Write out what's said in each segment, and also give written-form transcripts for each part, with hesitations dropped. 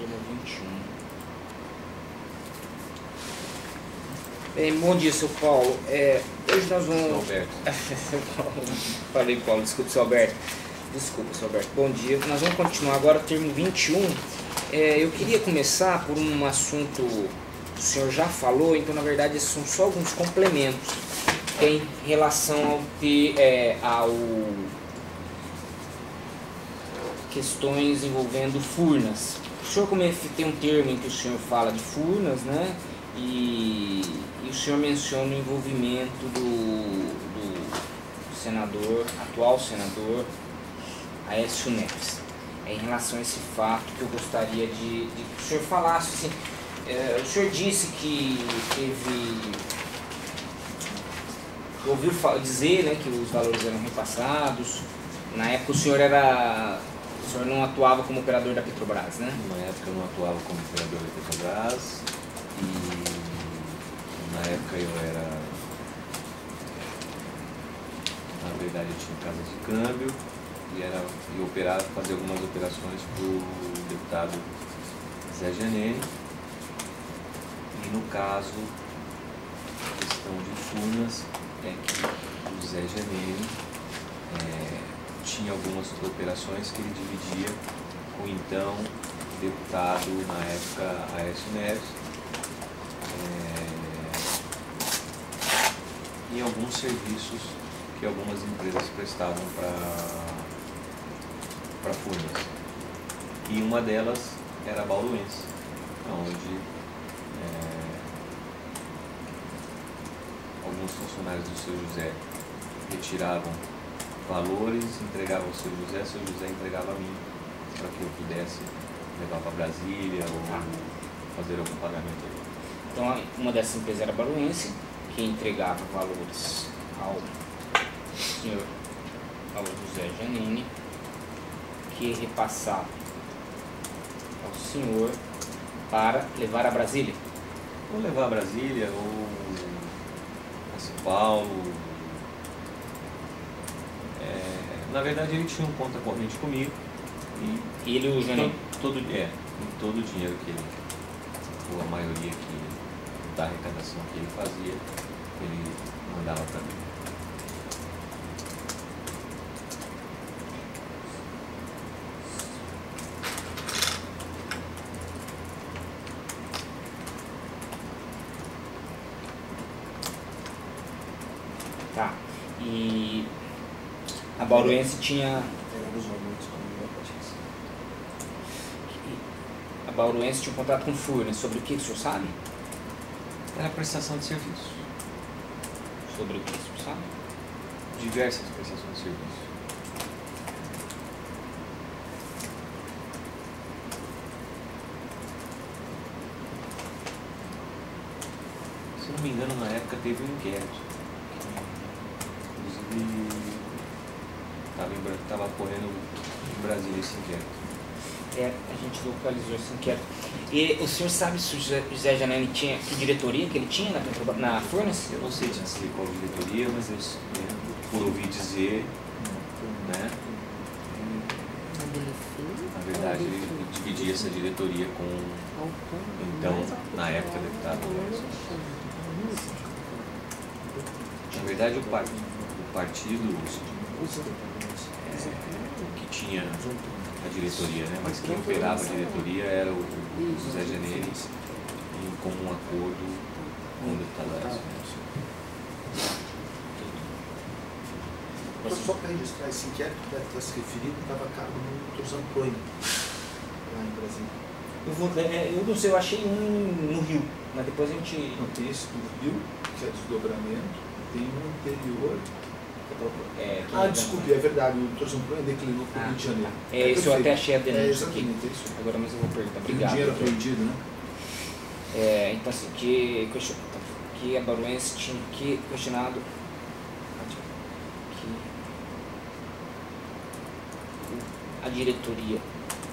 termo 21. Bom dia, seu Paulo. Hoje nós vamos... Alberto. Falei, Paulo, desculpa, seu Alberto. Desculpa, seu Alberto. Bom dia. Nós vamos continuar agora o termo 21. Eu queria começar por um assunto que o senhor já falou, então na verdade esses são só alguns complementos em relação ao questões envolvendo furnas. O senhor tem um termo em que o senhor fala de furnas, né? E o senhor menciona o envolvimento do senador, atual senador Aécio Neves. Em relação a esse fato que eu gostaria de que o senhor falasse assim, o senhor disse que ouviu dizer, né, que os valores eram repassados. Na época o senhor não atuava como operador da Petrobras, né? Na época eu não atuava como operador da Petrobras e na época eu era, na verdade eu tinha casa de câmbio e fazia algumas operações para o deputado Zé Janene. E no caso, a questão de Furnas é que o Zé Janene tinha algumas operações que ele dividia com o então deputado, na época, Aécio Neves, em alguns serviços que algumas empresas prestavam para Furnas. E uma delas era a Bauruense, onde alguns funcionários do seu José retiravam valores, entregavam ao seu José entregava a mim, para que eu pudesse levar para Brasília ou fazer algum pagamento ali. Então, uma dessas empresas era a Baruense, que entregava valores ao José Janine, que repassava ao senhor para levar a Brasília. Ou levar a Brasília, ou a São Paulo. Na verdade, ele tinha um conta corrente comigo. E ele, o Janine? Todo o dinheiro que ele, ou a maioria da arrecadação que ele fazia, ele mandava para mim. Tá. E a Bauruense tinha... A Bauruense tinha um contrato com Furnas. Sobre o que o senhor sabe? Era prestação de serviço. Sobre o que o senhor sabe? Diversas prestações de serviço. Se não me engano, na época teve um inquérito. Inclusive, estava correndo em Brasília esse inquérito. A gente localizou esse inquérito. E o senhor sabe se o José Janine tinha, que diretoria que ele tinha na Furnas? Eu não sei dizer qual diretoria, mas eu, por ouvir dizer, né? Na verdade, ele dividia essa diretoria com, então, na época, deputado Nelson. Na verdade, o partido que tinha a diretoria, né? Mas quem operava a diretoria era o José Janine, em comum acordo com o deputado Aécio Neves. Só para registrar esse inquérito que deve estar se referindo, estava a cargo do Dr. Zamproni, lá em Brasília. Eu não sei, eu achei um no Rio, mas depois a gente... Não, tem esse do Rio, que é desdobramento, tem um anterior... desculpe, é verdade, o Dr. Zamproni declinou para o Rio de Janeiro. Isso eu até achei a denúncia aqui. Exatamente, isso. Agora, mas eu vou perguntar. Tem Obrigado. dinheiro apreendido, né? Então, assim, que a Baruense tinha questionado que a diretoria,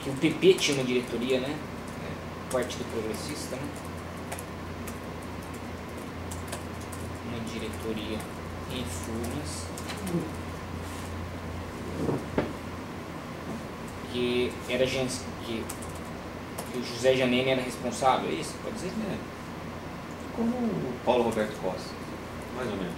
que o PP tinha uma diretoria, né? Partido Progressista, né? Uma diretoria em Furnas, que era gente que que o José Janene era responsável, é isso? Pode dizer? É. Como o Paulo Roberto Costa, mais ou menos.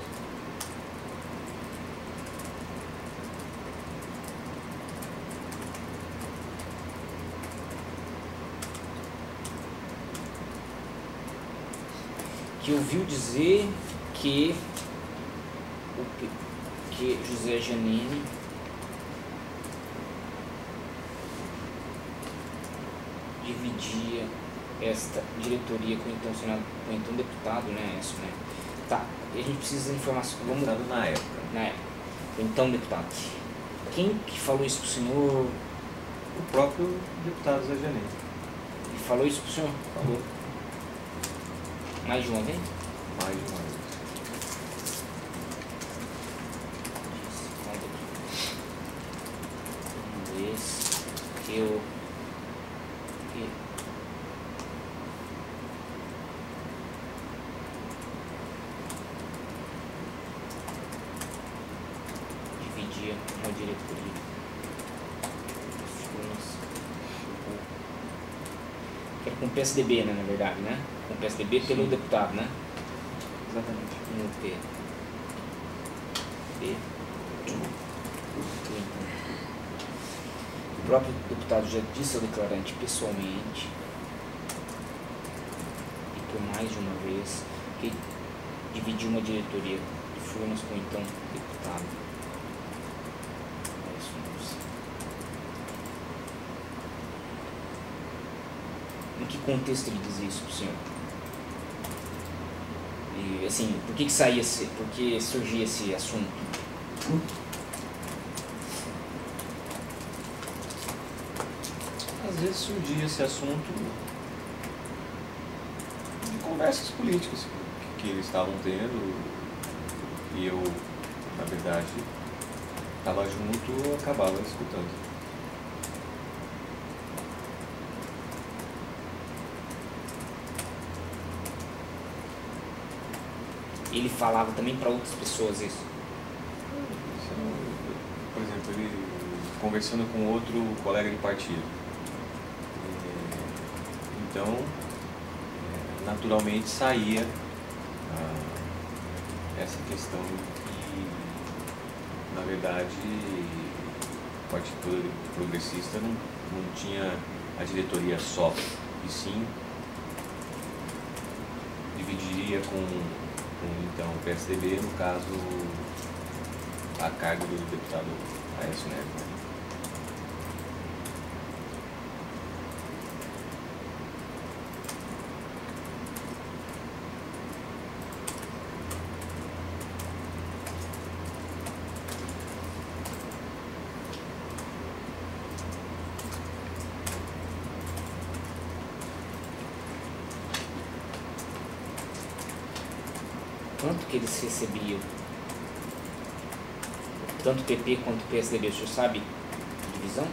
Que ouviu dizer que José Janene dividia esta diretoria com então senador, com então deputado, né? Isso, né? Tá, a gente precisa de informação. Vamos Deputado na época. na época. Então, deputado, quem que falou isso pro senhor? O próprio deputado Zé Janene. Ele falou isso pro senhor? Falou. Mais de uma vez? Mais de uma vez. Uma vez que eu dividia uma diretoria. Que era com o PSDB, né, na verdade, né? Com o PSDB pelo Sim. deputado, né? Exatamente. No P. O próprio deputado já disse ao declarante pessoalmente e por mais de uma vez que dividiu uma diretoria de Furnas com o então deputado. É isso mesmo. Em que contexto ele dizia isso pro senhor? E assim, por que saía por que surgia esse assunto? Às vezes surgia esse assunto de conversas políticas que eles estavam tendo e eu, na verdade, estava junto, eu acabava escutando. Ele falava também para outras pessoas isso? Por exemplo, ele conversando com outro colega de partido. Então, naturalmente saía essa questão que, na verdade, o Partido Progressista não tinha a diretoria só, e sim dividiria com então o PSDB, no caso, a cargo do deputado Aécio Neves. Quanto que eles recebiam? Tanto o PP quanto o PSDB, o senhor sabe? Divisão?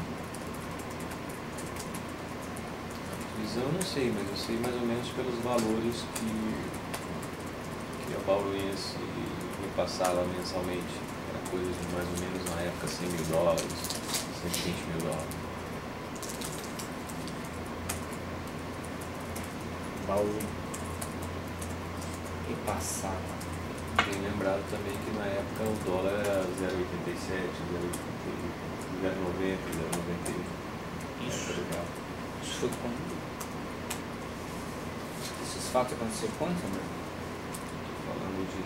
Divisão eu não sei, mas eu sei mais ou menos pelos valores que a Bauruense me passava mensalmente. Era coisa de mais ou menos na época $100 mil, $120 mil. Baú repassava. Bem lembrado também que na época o dólar era 0,87, 0,90, 0,91. Isso. Legal. Isso foi quando? Esses fatos aconteceram quando, André? Falando de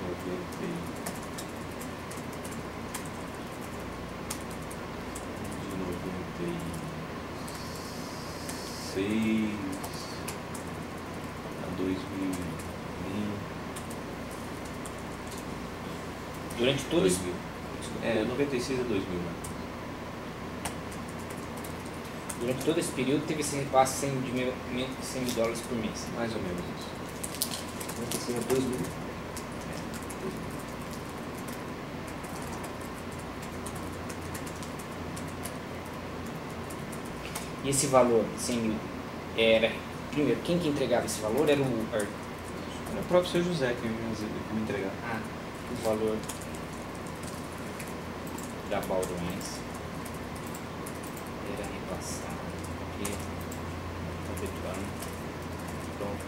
96 a 2001. Durante todo esse... 96 a 2000, né? Durante todo esse período teve esse repasse $100 mil por mês. Mais ou menos isso. 96 a 2000. E esse valor, 100 mil, era... Primeiro, quem que entregava esse valor era o... Era o próprio seu José que me entregava. Ah, o valor da Bauruense era repassado. Porque perpetuar, né? Pronto.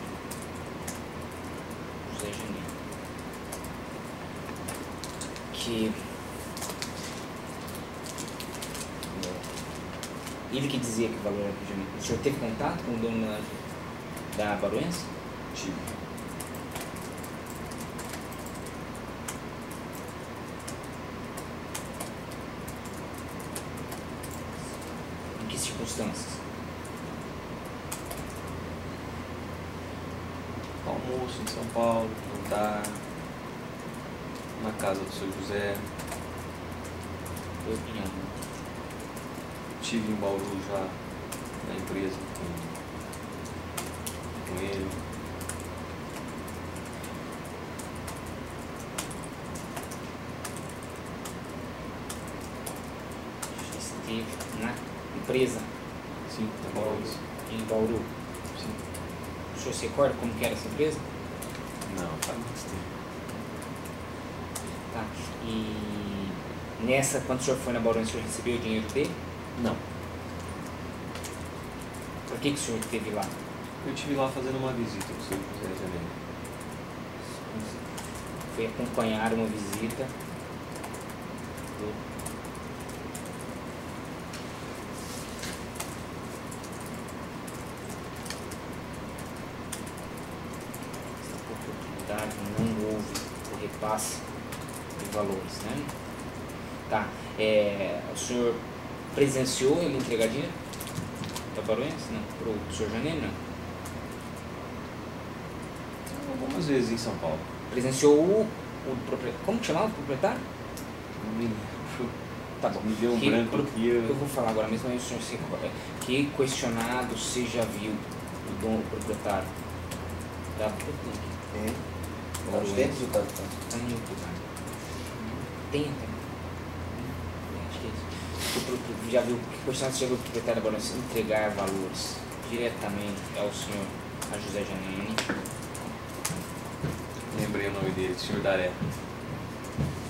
José Janeiro. Que ele que dizia que o valor era de janeiro. O senhor teve contato com o dono da Baruense? Tive. Em que circunstâncias? Almoço em São Paulo, jantar, na casa do seu José. Tua opinião, né? Estive em Bauru já na empresa com ele. Esteve na empresa Sim, na Bauru. em Bauru. Sim. O senhor se recorda como que era essa empresa? Não, faz mais tempo. Tá. E nessa, quando o senhor foi na Bauru, o senhor recebeu o dinheiro dele? Não. Por que o senhor esteve lá? Eu estive lá fazendo uma visita com o seu José Janeiro. Foi acompanhar uma visita do oportunidade, não houve o repasse de valores, né? Tá. O senhor presenciou ele entregar dinheiro para Baruense? Não. Para o senhor Janeiro, não. Algumas vezes em São Paulo. Presenciou o proprietário. Como que chamava o proprietário? Não me lembro. Tá bom. Me deu um branco aqui. Eu vou falar agora mesmo, aí o senhor se recorda. Que questionado você já viu o dono, o proprietário da Tem. Tá nos dentes ou tá? Tá no YouTube, né? Tem até. Acho que é isso. Já viu, que questionado você já viu o proprietário agora entregar valores diretamente ao senhor, a José Janeiro? Lembrei o nome dele, senhor Daré.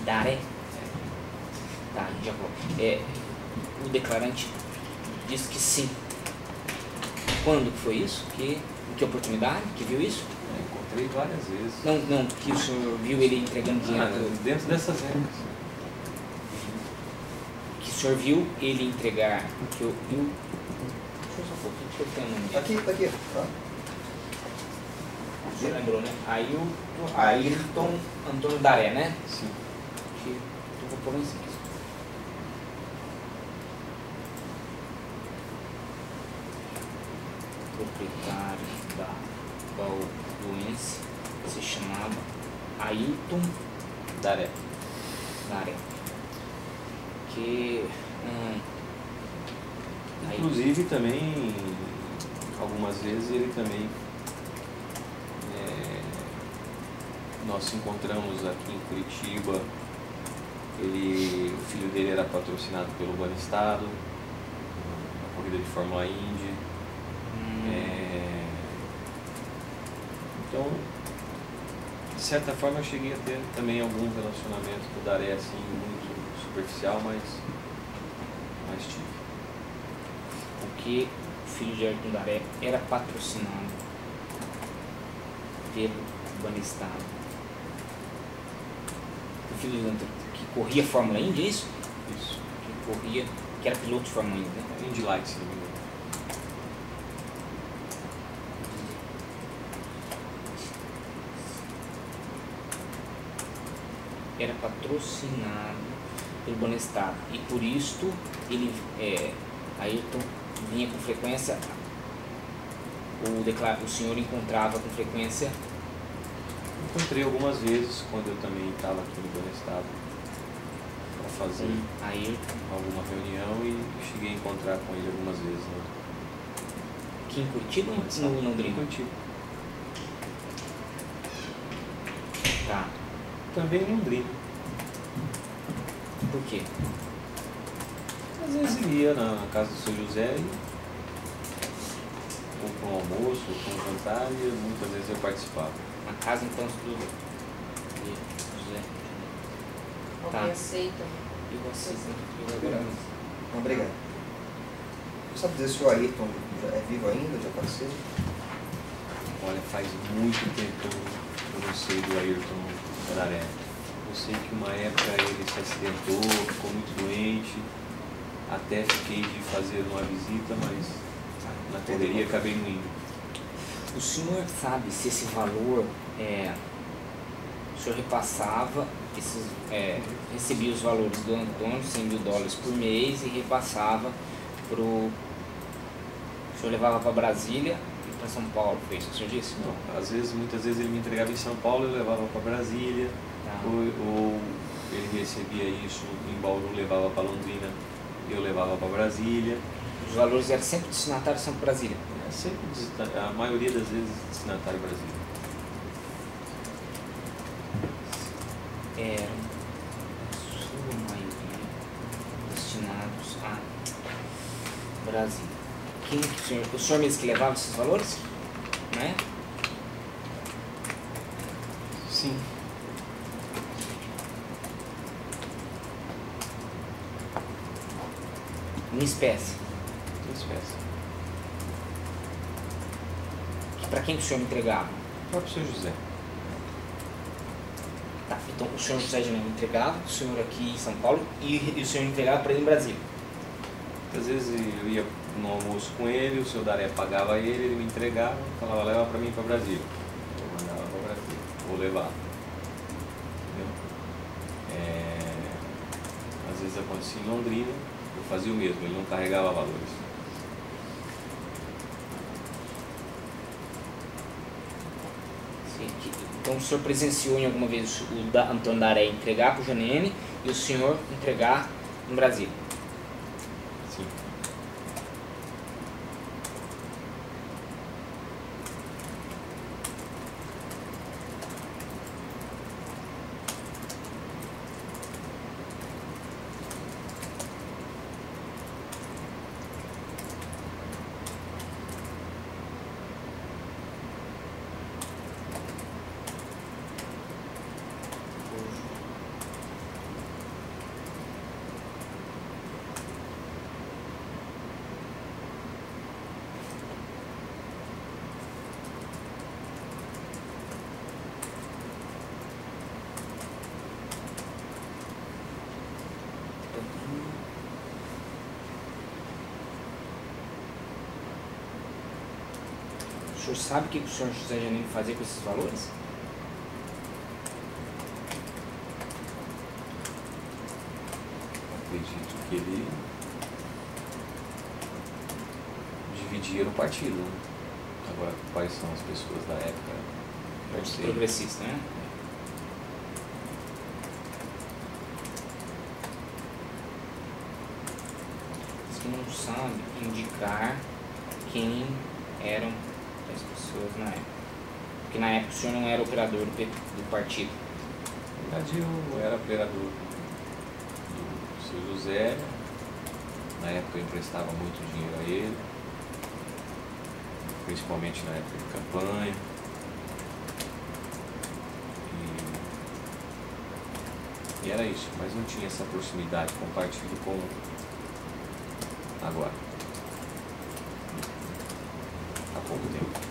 Daré? Tá, a gente já falou. O declarante diz que sim. Quando que foi isso? Em que oportunidade que viu isso? Encontrei várias vezes. Não, que o senhor viu ele entregando dinheiro. Dentro dessas regras. Que o senhor viu ele entregar. Deixa eu só um pouquinho, deixa eu ter um nome dele. Aqui, aqui. Ó. O senhor lembrou, né? Ayrton Antônio Daré, né? Sim. Que eu vou pôr lá em cima. Proprietário da Baruense se chamava Ayrton Daré. Daré. Que Inclusive também, algumas vezes ele também, nós nos encontramos aqui em Curitiba, o filho dele era patrocinado pelo Banestado, na corrida de Fórmula Indy. Então, de certa forma eu cheguei a ter também algum relacionamento com o Daré, assim, muito superficial, mas tive. Porque o filho de Ayrton Daré era patrocinado pelo Banestado. O filho de que corria Fórmula Indy, é isso? Isso. Que era piloto de Fórmula Indy, né? Indy Light, se não me engano. Era patrocinado pelo Banestado e por isto ele, Ayrton vinha com frequência, o senhor encontrava com frequência. Encontrei algumas vezes quando eu também estava aqui no Banestado para fazer alguma reunião e cheguei a encontrar com ele algumas vezes. Né? Aqui em Curitiba ou no Londrina? Em Curitiba. Tá. Também em Londrina. Por quê? Às vezes ele ia na casa do seu José ou para um almoço, ou para um jantar, e muitas vezes eu participava. Na casa então do José. Alguém aceita? Eu aceito. Obrigado. Sabe dizer se o Ayrton é vivo ainda, já faleceu? Olha, faz muito tempo que eu não sei do Ayrton Daré. Eu sei que uma época ele se acidentou, ficou muito doente, até fiquei de fazer uma visita, mas na correria acabei não indo. O senhor sabe se esse valor, o senhor repassava, recebia os valores do Antônio, $100.000 por mês, e repassava para o senhor, levava para Brasília e para São Paulo, foi isso que o senhor disse? Não, muitas vezes ele me entregava em São Paulo, eu levava para Brasília, ou ele recebia isso em Bauru, levava para Londrina, eu levava para Brasília. Os valores eram sempre destinatários para Brasília? Sempre, a maioria das vezes, destinatário Brasília. Eram, sua maioria, destinados a Brasília. Quem que o senhor mesmo que levava esses valores? Né? Sim. Em espécie. Em espécie. Para quem que o senhor entregava? O próprio seu José. Tá, então o senhor José de Neme entregava, o senhor aqui em São Paulo, e o senhor entregava para ele em Brasília? Às vezes eu ia no almoço com ele, o seu Daré pagava ele me entregava, falava, leva para mim para Brasília. Eu mandava para Brasília, vou levar. Entendeu? Às vezes acontecia em Londrina, eu fazia o mesmo, ele não carregava valores. Então o senhor presenciou em alguma vez o Antônio Daré entregar para o Janene e o senhor entregar em Brasília? Sim. O senhor sabe o que o senhor José Janine fazia com esses valores? Acredito que ele dividia no partido, né? Agora, quais são as pessoas da época? Não sei. Progressista, né? Você não sabe indicar quem eram as pessoas na época. Porque na época o senhor não era operador do partido. Na verdade, eu era operador do seu José. Na época eu emprestava muito dinheiro a ele, principalmente na época de campanha. E era isso, mas não tinha essa proximidade com o partido como agora. Há pouco tempo.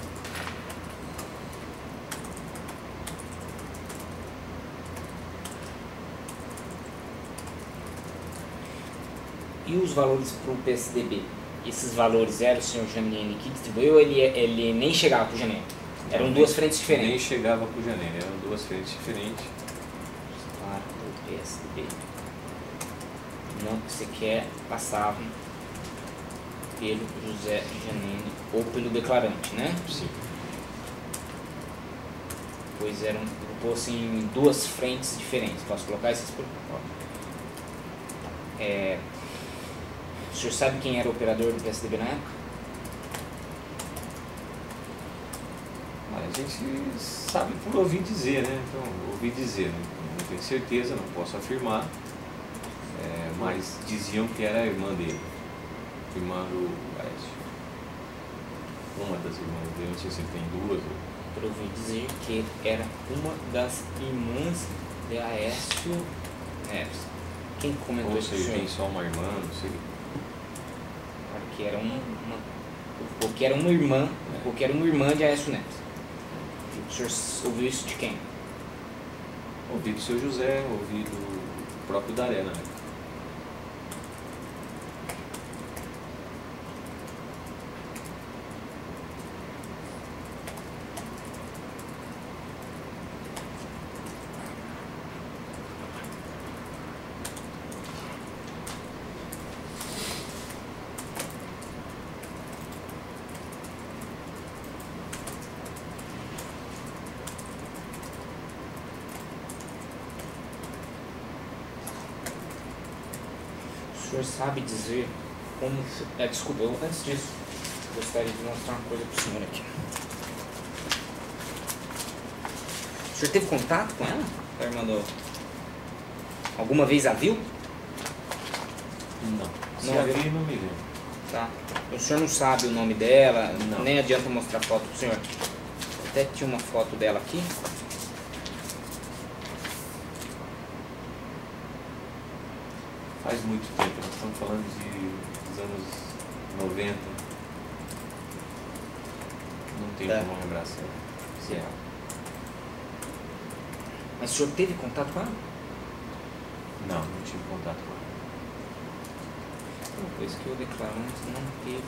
E os valores para o PSDB? Esses valores eram o senhor Janine que distribuiu ou ele nem chegava para o Janine? Eram duas frentes diferentes? Nem chegava para o Janine, eram duas frentes diferentes. Para o PSDB. Não sequer passavam pelo José Janine ou pelo declarante, né? Sim. Pois eram grupos em duas frentes diferentes. Posso colocar essas por? O senhor sabe quem era o operador do PSDB na época? A gente sabe por ouvir dizer, né? Então, ouvir dizer, não tenho certeza, não posso afirmar, mas diziam que era a irmã dele, irmã do Aécio. Uma das irmãs dele, não sei se ele tem duas. Por ouvir dizer que era uma das irmãs de Aécio Neves. Quem comentou Ou isso? se ele tem só uma irmã, não sei. que era porque era uma irmã, porque era uma irmã de Aécio Neves. O senhor ouviu isso de quem? Ouvi do seu José, ouvi do próprio Daré na época. O senhor sabe dizer como... desculpa, antes disso, gostaria de mostrar uma coisa para o senhor aqui. O senhor teve contato com ela? A irmã do... Alguma vez a viu? Não. Se Não a viu? vi, não me lembro. Tá. O senhor não sabe o nome dela? Não. Nem adianta mostrar foto pro senhor. Até tinha uma foto dela aqui. Faz muito tempo, nós estamos falando dos anos 90. Não tem Tá. como lembrar se é ela. Mas o senhor teve contato com ela? Não, não tive contato com ela. Uma coisa que eu declaro antes, não teve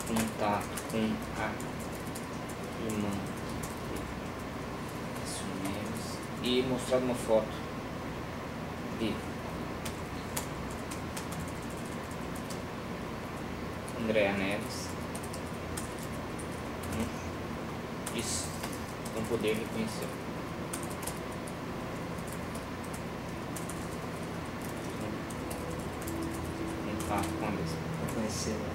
contato com a irmã de Neves e mostrado uma foto de Andréa Neves. Isso não poder reconhecer. Contato com a mesma. Não conhecia, né?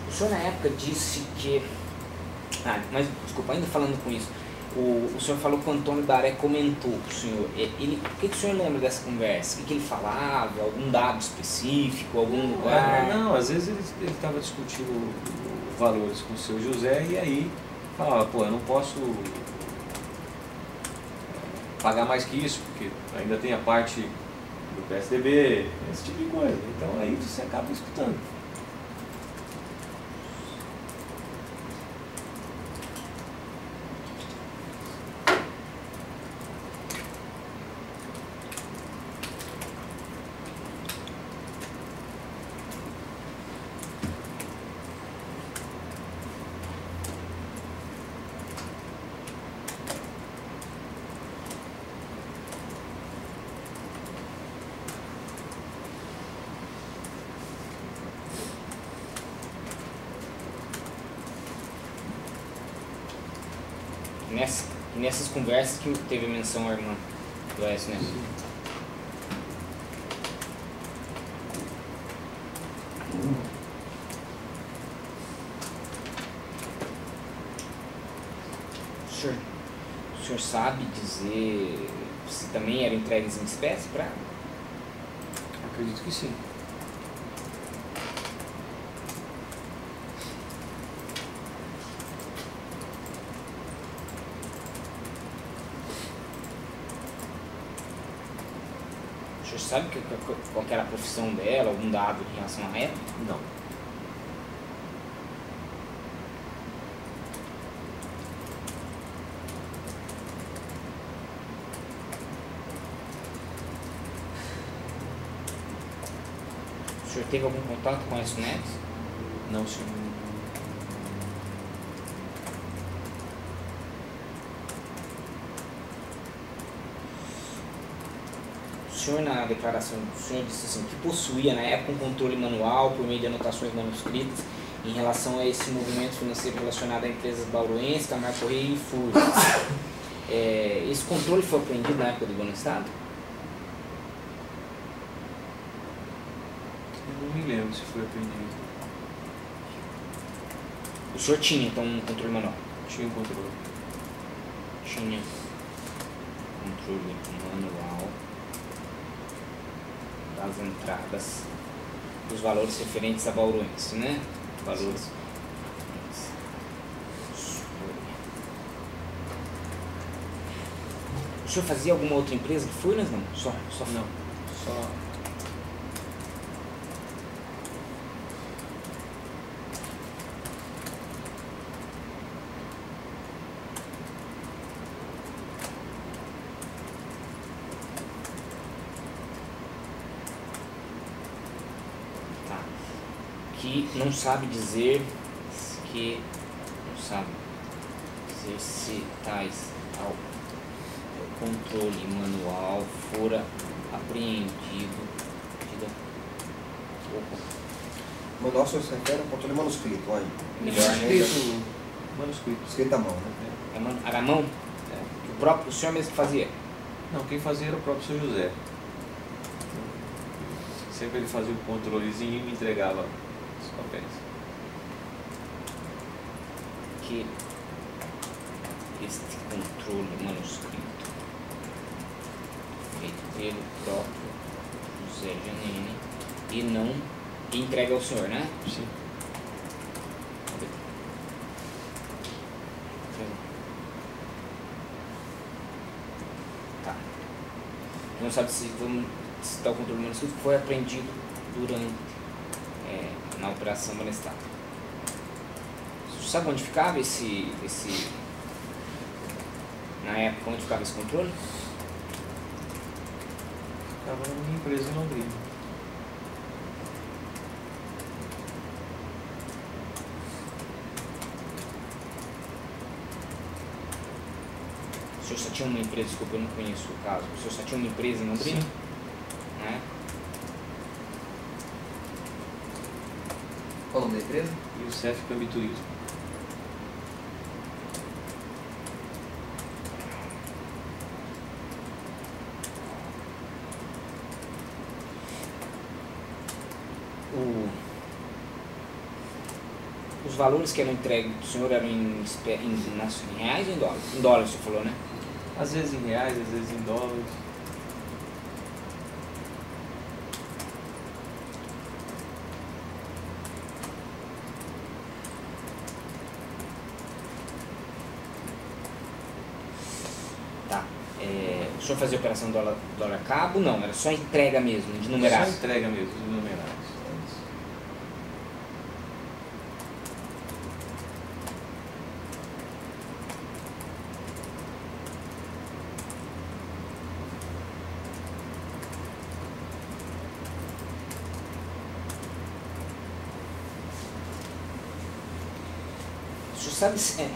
O senhor na época disse que... mas desculpa, ainda falando com isso, o senhor falou que o Antônio Daré comentou com o senhor. O que o senhor lembra dessa conversa? O que ele falava? Algum dado específico? Algum lugar? Não, às vezes ele estava discutindo valores com o seu José e aí falava, pô, eu não posso pagar mais que isso, porque ainda tem a parte do PSDB, esse tipo de coisa. Então aí você acaba escutando. Nessas conversas que teve menção à irmã do Aécio, né? O senhor sabe dizer se também eram entregues em espécie para ela? Acredito que sim. O senhor sabe qual que era a profissão dela, algum dado em relação a ela? Não. O senhor teve algum contato com Aécio Neves? Não, senhor. O senhor, na declaração do senhor, disse assim, que possuía na época um controle manual por meio de anotações manuscritas em relação a esse movimento financeiro relacionado a empresas bauruenses, Camargo Correia e Furnas. Esse controle foi apreendido na época do governo do Estado? Eu não me lembro se foi apreendido. O senhor tinha, então, um controle manual? Tinha um controle. Tinha controle manual das entradas dos valores referentes a bauruense, né? Valores. O senhor fazia alguma outra empresa de Furnas? Não? Só Não, só... Tá. Que não sabe dizer se tais ao controle manual fora apreendido. Manual se refere ao controle manuscrito, olha. Manuscrito. Manuscrito. Escrito à mão, né? Era a mão? O senhor mesmo que fazia? Não, quem fazia era o próprio seu José. Sempre ele fazia o controlezinho e me entregava os papéis. Que este controle manuscrito feito pelo próprio José Janene e não entrega ao senhor, né? Sim. Tá. Não sabe se tal controle manuscrito foi apreendido durante na operação Banestar. Você sabe onde ficava na época, onde ficava esse controle? Ficava na minha empresa em Londrina. O senhor só tinha uma empresa, desculpa, eu não conheço o caso. O senhor só tinha uma empresa em Londrina? Sim. Né? Qual o nome da empresa? E o CEF Câmbio e Turismo. Os valores que eram entregues do senhor eram em reais ou em dólares? Em dólares, o senhor falou, né? Às vezes em reais, às vezes em dólares. Tá. O senhor fazia operação dólar a cabo? Não, era só entrega mesmo, de numerais. Só entrega mesmo, de numerais. O senhor sabe se... o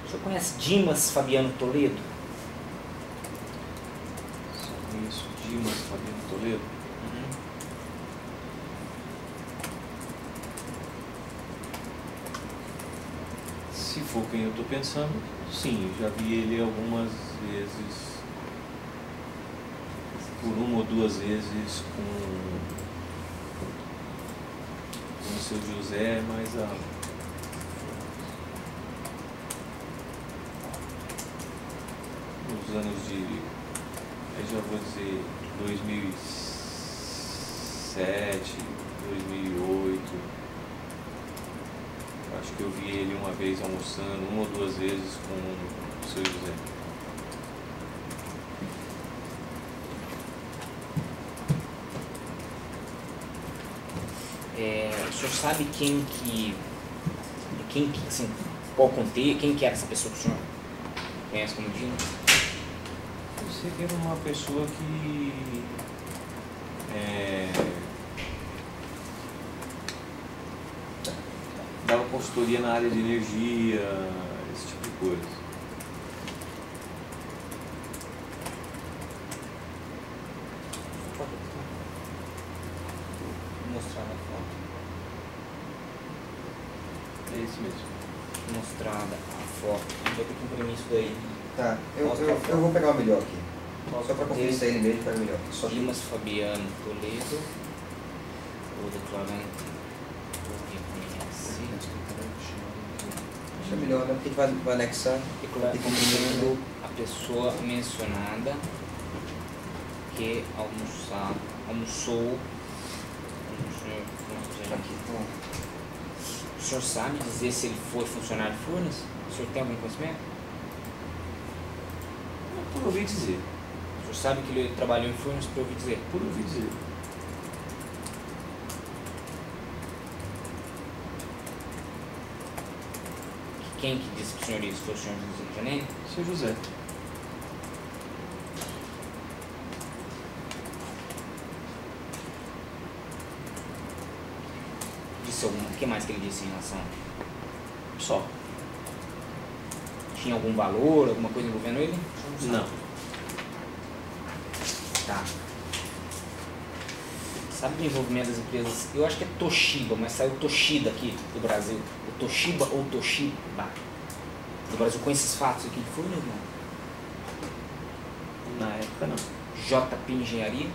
senhor conhece Dimas Fabiano Toledo? Só conheço Dimas Fabiano Toledo. Se for quem eu estou pensando, sim, eu já vi ele algumas vezes, por uma ou duas vezes com o seu José, mas nos anos de, eu já vou dizer, 2007, 2008, acho que eu vi ele uma vez almoçando, uma ou duas vezes com o seu José. O senhor sabe quem assim, qual contexto, quem que era essa pessoa que o senhor conhece como Dino? Eu sei que era uma pessoa que dava consultoria na área de energia, esse tipo de coisa. Vou mostrar na foto. É isso mesmo. Mostrada a foto. A gente vai ter que imprimir isso daí. Tá, eu vou pegar o melhor aqui. Só para conferir se é ele mesmo, pega o melhor. Só que... Dimas Fabiano Toledo, o declarante do reconhece. Acho melhor, né? Porque a gente vai anexar. Declarando a pessoa mencionada que almoçou. Aqui, então. O senhor sabe dizer se ele foi funcionário de Furnas? O senhor tem algum conhecimento? Por ouvir dizer. O senhor sabe que ele trabalhou em Furnas, por ouvir dizer? Por ouvir dizer. Quem que disse para o senhor isso? Foi o senhor José Janene? Seu José. Disse alguma? O que mais que ele disse em relação? Só. Tinha algum valor, alguma coisa envolvendo ele? Não. Tá. Sabe do envolvimento das empresas? Eu acho que é Toshiba, mas saiu Toshida aqui do Brasil. O Toshiba ou Toshiba do Brasil, com esses fatos aqui de Furnas, não? Na época não. JP Engenharia?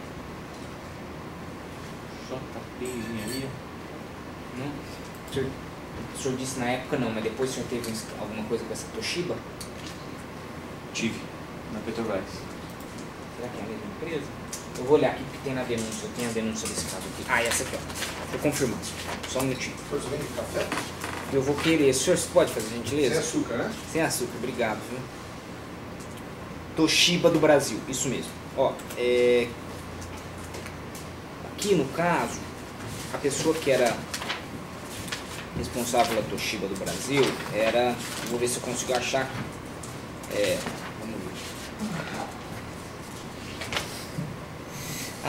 JP Engenharia? Não? O senhor disse na época não, mas depois o senhor teve alguma coisa com essa Toshiba? Tive. Na Petrobras. Será que é a mesma empresa? Eu vou olhar aqui porque tem na denúncia, eu tenho a denúncia desse caso aqui. Ah, essa aqui, ó. Deixa eu confirmar. Só um minutinho. Você vende café? Eu vou querer. O senhor pode fazer gentileza? Sem açúcar, né? Sem açúcar, obrigado, viu? Toshiba do Brasil, isso mesmo. Ó, aqui no caso, a pessoa que era responsável pela Toshiba do Brasil era. Vou ver se eu consigo achar aqui. Vamos ver.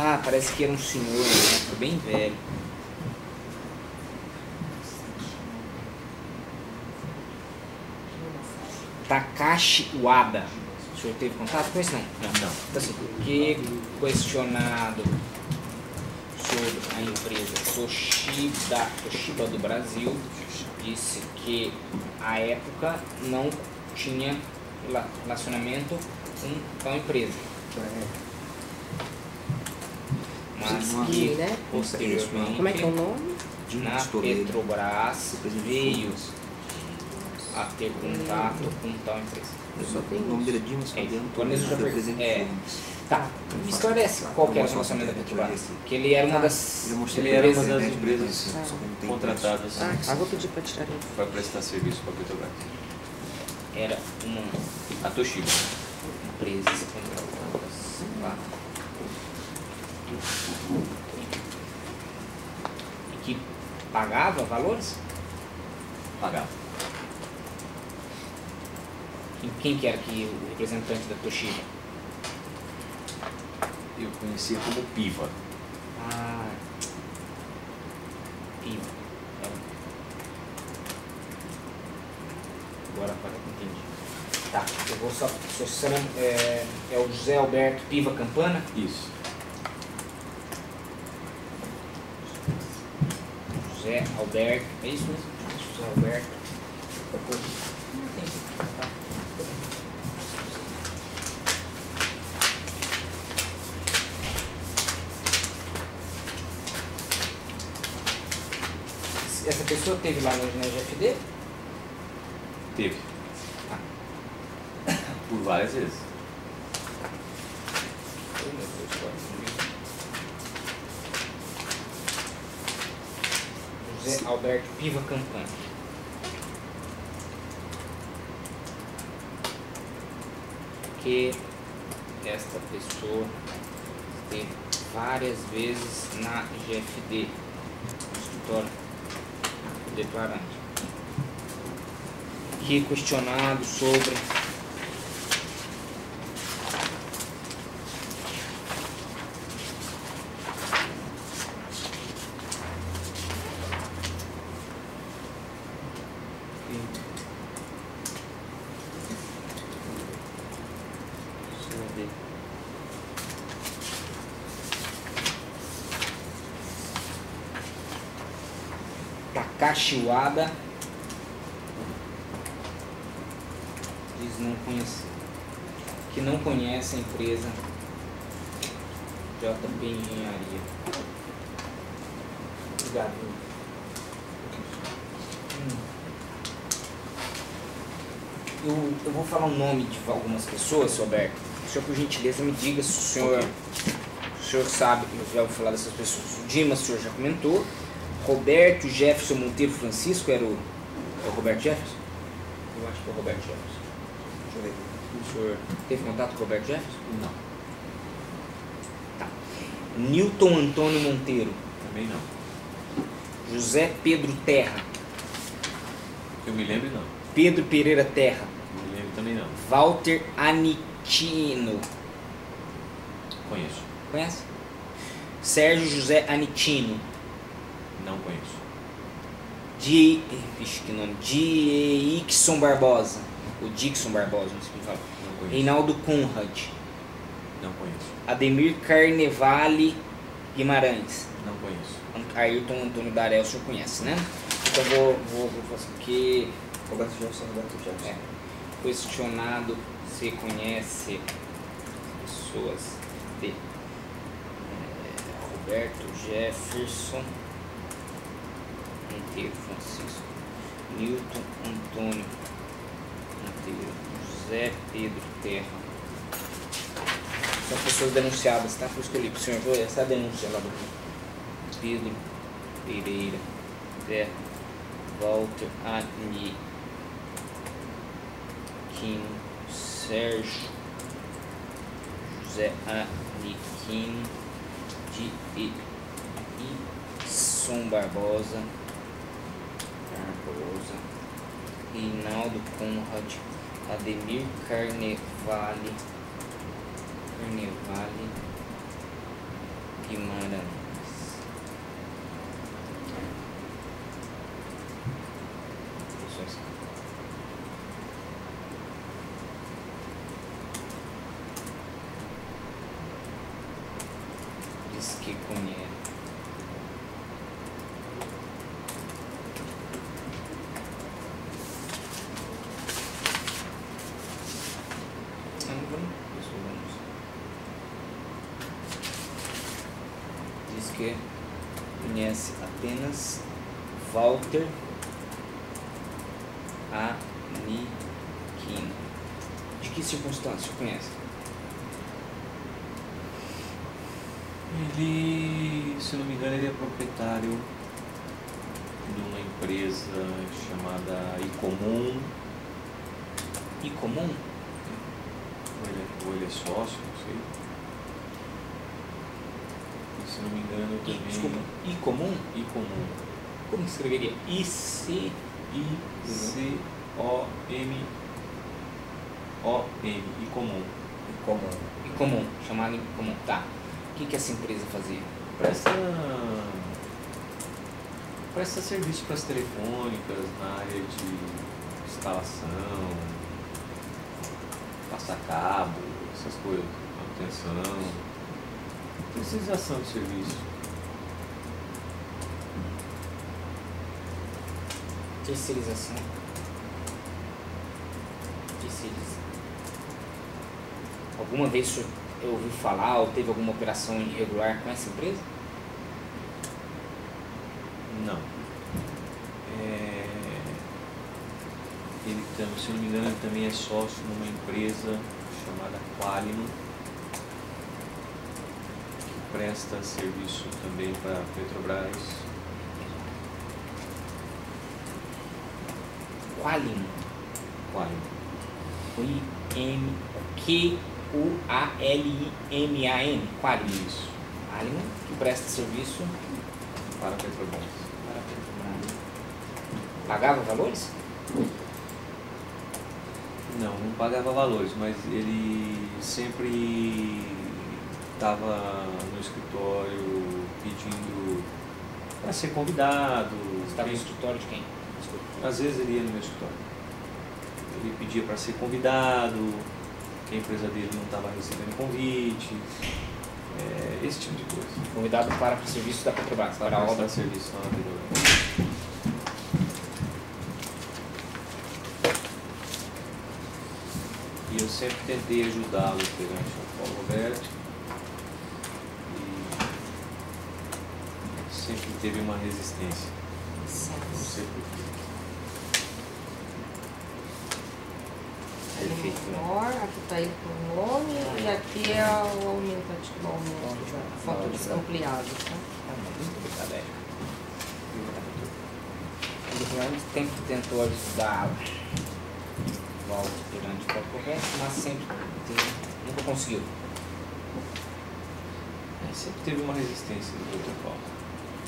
Ah, parece que era um senhor, né? Bem velho. Takashi Wada. O senhor teve contato com esse? Não. Não. Então, assim, que questionado sobre a empresa Toshiba do Brasil, disse que à época não tinha relacionamento com tal empresa. Mas que posteriormente Como é que é o nome? na Petrobras veio a ter contato com tal empresa. Só tem O nome dele é Dimas Quando isso já foi foi- presente. Tá, me esclarece qual que era o relacionamento da Petrobras. Que ele era uma das Ele era uma das empresas empresas contratadas Ah, vou pedir para tirar ele. para prestar serviço para a Petrobras. era uma A Toshiba. empresa contratadas lá. E que pagava valores? Pagava. Quem que era que o representante da Toshiba? Eu conhecia como Piva. Ah, Piva. Agora entendi. Tá, eu vou só. Se você lembra, é o José Alberto Piva Campana? Isso. José Alberto, é isso mesmo? José Alberto. Essa pessoa teve lá no GFD? Teve. Ah. Por várias vezes. Oh, meu Deus, José Alberto Piva Campana. Que esta pessoa esteve várias vezes na GFD, no escritório do declarante, que questionado sobre Takashi Wada diz não conhecer, que não conhece a empresa JP Engenharia. Obrigado. Eu vou falar o nome de algumas pessoas, seu Alberto. O senhor, por gentileza, me diga se o senhor sabe, eu já ouvi falar dessas pessoas. O Dimas, o senhor já comentou. Roberto Jefferson Monteiro Francisco era o Roberto Jefferson? Eu acho que é o Roberto Jefferson. Deixa eu ver aqui. O senhor teve contato com o Roberto Jefferson? Não. Tá. Newton Antônio Monteiro. Também não. José Pedro Terra. Eu me lembro, não. Pedro Pereira Terra. Me lembro também, não. Walter Anitino. Conheço. Conhece? Sérgio José Anitino. Não conheço. Vixe, que nome. Dixon Barbosa. O Dixon Barbosa, não sei como fala. Não conheço. Reinaldo Conrad. Não conheço. Ademir Carnevale Guimarães. Não conheço. Ayrton Antônio Darel, o senhor conhece, né? Então vou fazer aqui. Roberto Jefferson. É. Questionado se conhece pessoas de Roberto Jefferson Monteiro Francisco, Newton Antônio Monteiro, José Pedro Terra. São pessoas denunciadas, tá? Por isso que eu li pro senhor, essa é a denúncia lá do Pedro Pereira Terra, Walter Anitino, Sérgio José Anitino, Dixon Barbosa, Reinaldo Conrad, Ademir Carnevale Guimarães. Diz que conhece. Diz que conhece apenas Walter Anitino. De que circunstância conhece? Ele, se não me engano, ele é proprietário de uma empresa chamada Icomum. Icomum? Ou ele é sócio, não sei. E, se não me engano, também... Desculpa, Icomum? Icomum. Como escreveria? I-C... I-C-O-M. Icomum. Icomum, chamado Icomum. Tá. O que essa empresa fazia? Presta serviço para as telefônicas na área de instalação, passar cabo, essas coisas, manutenção, terceirização de serviço. Terceirização. Alguma vez o senhor ouviu falar ou teve alguma operação irregular com essa empresa? Não. Ele, se não me engano, ele também é sócio numa empresa chamada Qualino, que presta serviço também para a Petrobras. Qualino. Q-U-A-L-I-M-A-N. Qualino. Isso. Qualino, que presta serviço Para a Petrobras. para a Petrobras. Pagava valores? Não pagava valores, mas ele sempre estava no escritório pedindo para ser convidado. Estava no escritório de quem? Desculpa. Às vezes ele ia no meu escritório. Ele pedia para ser convidado, que a empresa dele não estava recebendo convite, esse tipo de coisa. Convidado para o serviço da Petrobras, para a obra. Serviço na Petrobras. E eu sempre tentei ajudá-lo perante o Paulo Roberto. E sempre teve uma resistência. Não sei porquê. Perfeito. Menor, aqui está ele com o nome e aqui é o aumento, tipo, o aumento da foto ampliada, tá? Muito obrigado, Érica. Ele realmente sempre tentou ajudá-la. Walter perante o próprio correto, mas sempre nunca conseguiu. Sempre teve uma resistência do Dr. Paulo.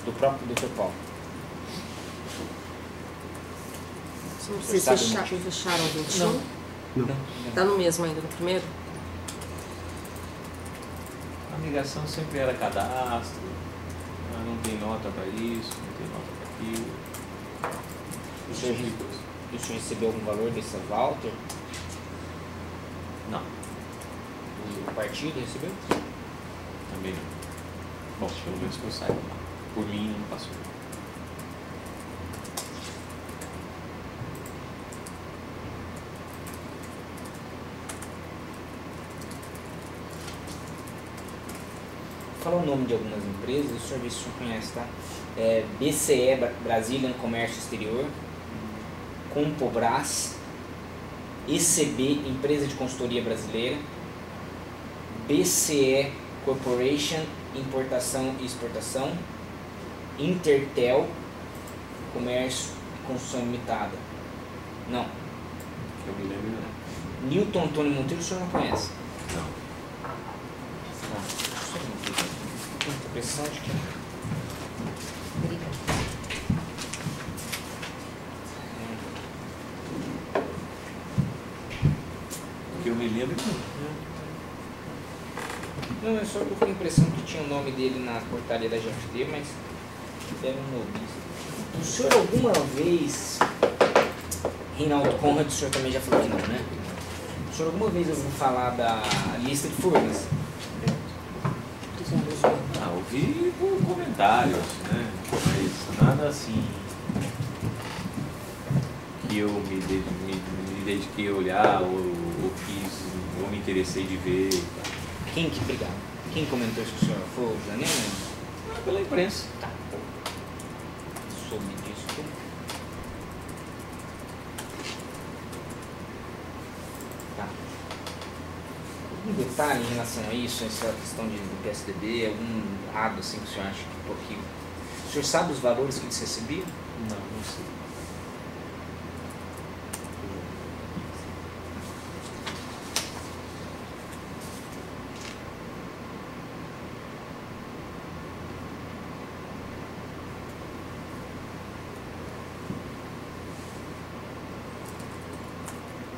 Do próprio Dr. Paulo. Vocês fecharam o 21? Não. Tá no mesmo ainda, no primeiro? A migração sempre era cadastro, não tem nota para isso, não tem nota para aquilo. O senhor recebeu algum valor desse Walter? Não, O partido recebeu? também não. Bom, pelo menos que eu saiba. Por mim não passou. Vou falar o nome de algumas empresas, o senhor vê se o senhor conhece, tá? BCE, Brazilian Comércio Exterior, Compobras, ECB, Empresa de Consultoria Brasileira, BCE Corporation, Importação e Exportação, Intertel, Comércio e Construção Limitada. Não. Que eu me lembro, não. Newton Antônio Monteiro, o senhor não conhece? Não. Tem impressão de que Obrigada. Que eu me lembro, não, é só que eu tenho a impressão que tinha o nome dele na portaria da GFD, mas era um noviço. O senhor alguma vez, Reinaldo Conrad, o senhor também já falou que não, né? O senhor alguma vez ouviu falar da lista de furnas? ouvi por comentários, né? Mas nada assim que eu me dediquei a olhar ou quis, ou me interessei de ver. Quem que brigava? Quem comentou isso com o senhor? Foi o Janela? Pela imprensa. Tá. Soube disso tudo. Tá. Algum detalhe em relação a isso, essa questão do PSDB, algum lado assim que o senhor acha que o senhor sabe os valores que eles recebiam? Não sei.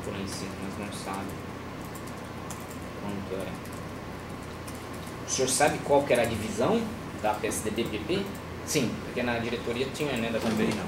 Por aí sim, mas não sabe quanto é. O senhor sabe qual que era a divisão da PSDB-PP? Sim, porque na diretoria tinha, né, da Também também. não.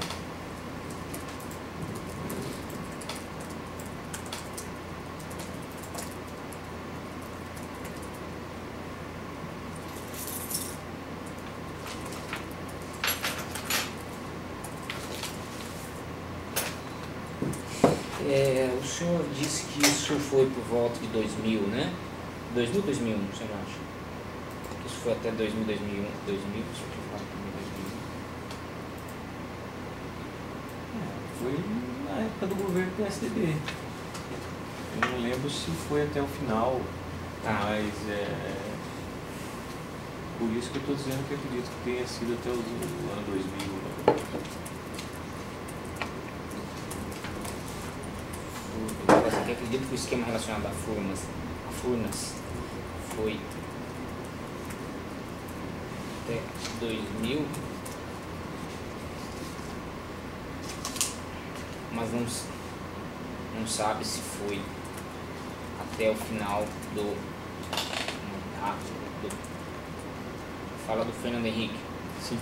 O senhor disse que isso foi por volta de 2000, né? 2000, 2001, o senhor acha? Isso foi até 2000, 2001, 2000, o senhor tinha falado também 2000. Foi na época do governo PSDB. Eu não lembro se foi até o final, mas por isso que eu estou dizendo que eu acredito que tenha sido até o ano 2000. Eu acredito que o esquema relacionado a Furnas foi até 2000, mas não sabe se foi até o final do fala do Fernando Henrique. Sim.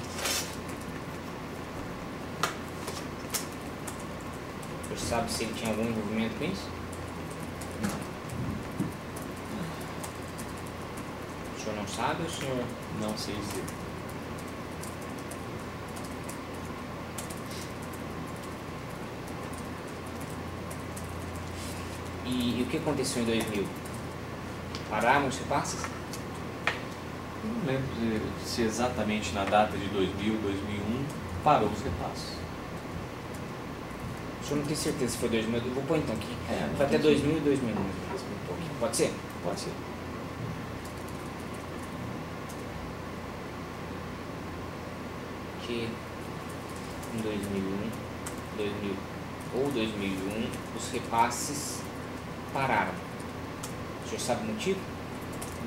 O senhor sabe se ele tinha algum envolvimento com isso? O senhor não sabe ou o senhor... Não sei dizer. E o que aconteceu em 2000? Pararam os repasses? Eu não lembro se exatamente na data de 2000, 2001 parou os repasses. O senhor não tem certeza se foi 2000? Eu vou pôr então aqui. não Foi até tem 2000 e 2001. Pode ser? Pode ser. Que em 2001, 2000 ou 2001, os repasses pararam. O senhor sabe o motivo?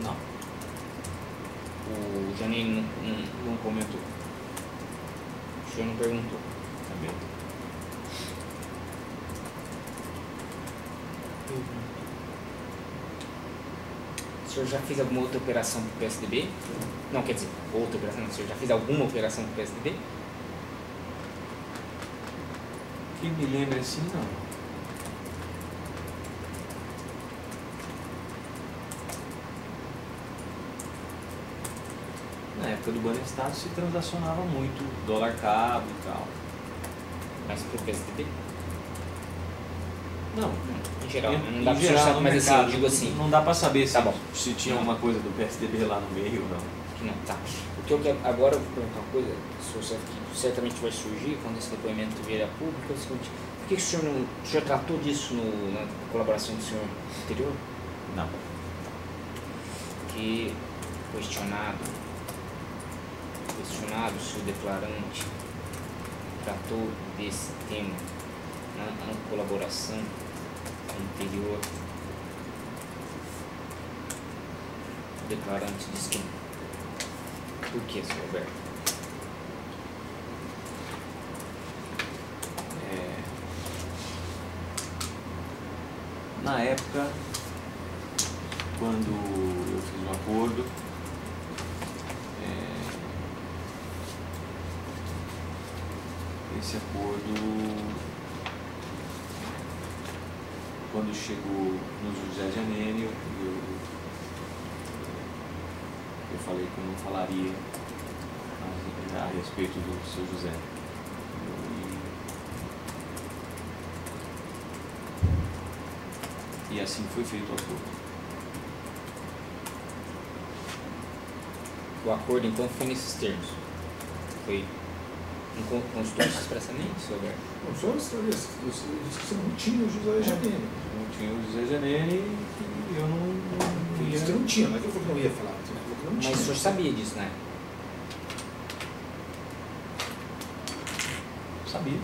Não, O Janine não comentou. o senhor não perguntou. Também. O senhor já fez alguma outra operação para o PSDB? Não, quer dizer, outra operação, não. O senhor já fez alguma operação para o PSDB? Que me lembre assim, não. Na época do Banestado se transacionava muito dólar cabo e tal. Mas para o PSDB? Não, Em geral, em não dá para o senhor geral, saber, no mas assim, mercado, eu digo assim, não dá pra saber Tá bom. se tinha alguma coisa do PSDB lá no meio ou não. que não, tá. O que eu quero, agora eu vou perguntar uma coisa, que o senhor sabe que certamente vai surgir quando esse depoimento vier a público, é o seguinte, por que o senhor não, o senhor tratou disso na colaboração do senhor anterior? Não. Que questionado se o declarante tratou desse tema na colaboração anterior. O declarante disse que não. Por que, senhor Roberto? Na época, quando eu fiz um acordo, esse acordo, quando chegou no José Janene, eu falei que eu não falaria a respeito do seu José. E assim foi feito o acordo. O acordo então foi nesses termos. Foi constou expressamente, senhor Roberto? Não, só disse que você não tinha o José Janine. Não tinha o José Janene e eu não Disse que não tinha, mas eu falei que não ia falar. Você falou que não tinha. Mas o senhor sabia disso, né? sabia.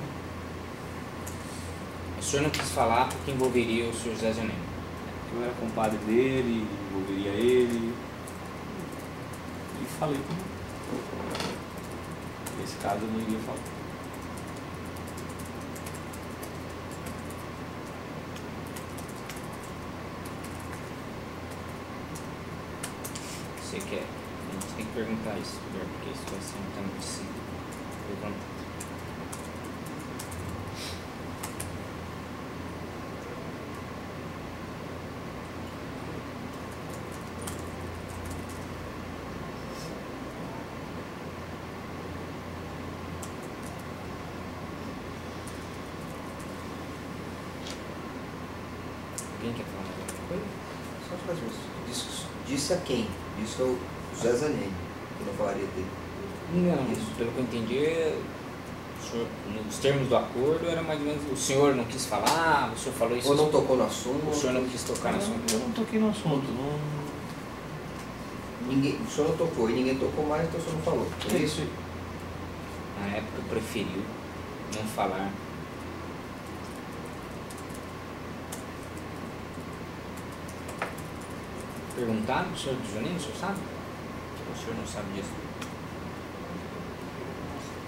O senhor não quis falar porque envolveria o senhor José Janene. Eu era compadre dele, envolveria ele. E falei que nesse caso eu não iria falar. Você quer? A gente tem que perguntar isso, porque a situação está muito simples. Pergunta. Alguém quer falar mais alguma coisa? Só te fazer isso. Disse a quem? Disse ao José Zanelli, que não falaria dele. Não, Isso. pelo que eu entendi, o senhor, nos termos do acordo, era mais ou menos, o senhor não quis falar, o senhor falou isso. Ou não tocou no assunto. O senhor não quis tocar no assunto. Eu não toquei no assunto, não. Ninguém, o senhor não tocou e ninguém tocou mais, então o senhor não falou. É isso aí. Na época preferiu não falar. Perguntaram o senhor do Juninho, o senhor sabe? Ou o senhor não sabe disso?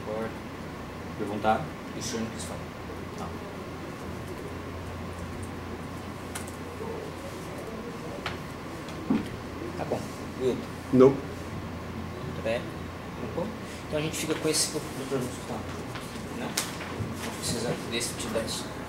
Concordo. Perguntaram? E o senhor não quis falar? Não. Tá bom. Wilton. Não. É. Então a gente fica com esse doutor Gustavo. Não precisa desse tipo de